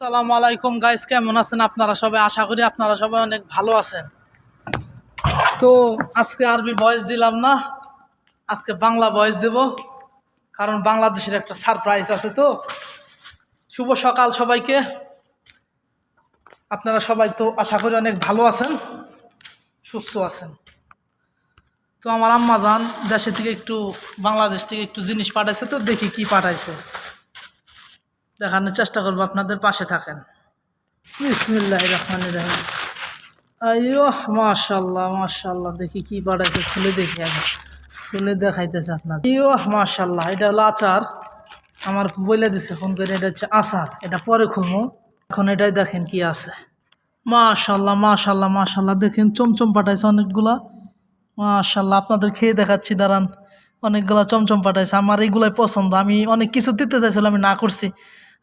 আসসালামু আলাইকুম গাইস, কেমন আছেন আপনারা সবাই? আশা করি আপনারা সবাই অনেক ভালো আছেন। তো আজকে আরবি ভয়েস দিলাম না, আজকে বাংলা ভয়েস দেব, কারণ বাংলাদেশের একটা সারপ্রাইজ আছে। তো শুভ সকাল সবাইকে। আপনারা সবাই তো আশা করি অনেক ভালো আছেন, সুস্থ আছেন। তো আমার আম্মা জান দেশে থেকে একটু, বাংলাদেশ থেকে একটু জিনিস পাঠাইছে, তো দেখি কি পাঠাইছে, দেখানোর চেষ্টা করবো, আপনাদের পাশে থাকেন। বিসমিল্লাহির রহমানির রহিম। আইয়ো মাশাআল্লাহ মাশাআল্লাহ, দেখি কি পাঠাইছে, খুলে দেখি, আগে খুলে দেখাইতেছে আপনার। আইয়ো মাশাআল্লাহ, এটা হলো আচার। আমার বলে দিছে ফোন করে, এটা হচ্ছে আচার, এটা পরে খুলবো, এখন এটাই দেখেন কি আছে। মাশাআল্লাহ মাশাআল্লাহ মাশাআল্লাহ, দেখেন চমচম পাঠাইছে অনেকগুলা। মাশাআল্লাহ, আপনাদের খেয়ে দেখাচ্ছি, দাঁড়ান। অনেকগুলা চমচম পাঠাইছে, আমার এইগুলাই পছন্দ। আমি অনেক কিছু দিতে চাইছিলাম, আমি না করছি।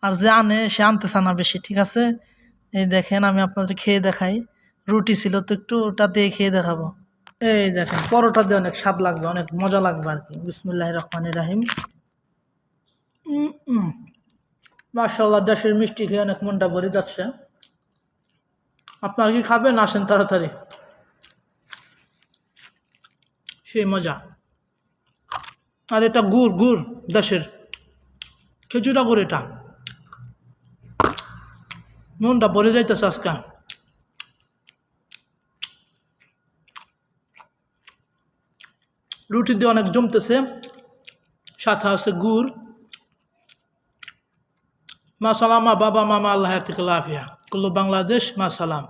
আর যে আনে সে আনতেছে না বেশি, ঠিক আছে। এই দেখেন, আমি আপনাদের খেয়ে দেখাই। রুটি ছিল তো একটু, ওটা দিয়ে খেয়ে দেখাবো। এই দেখেন, পরোটা দিয়ে অনেক স্বাদ লাগবে, অনেক মজা লাগবে আর কি। বিসমিল্লাহির রহমানির রহিম। মাশাআল্লাহ, দেশের মিষ্টি খেয়ে অনেক মনটা ভরে যাচ্ছে। আপনারা কি খাবেন? আসেন তাড়াতাড়ি, সেই মজা। আর এটা গুড়, গুড় দেশের খেজুরা গুড়, এটা মনটা ভরে যাইতেছে আজকে। রুটি দিয়ে অনেক জমতেছে, সাথে আছে গুড়। মা সালামা বাবা মামা, আল্লাহ ইয়াতিক লাফিয়া, কুল্লু বাংলাদেশ, মা সালাম।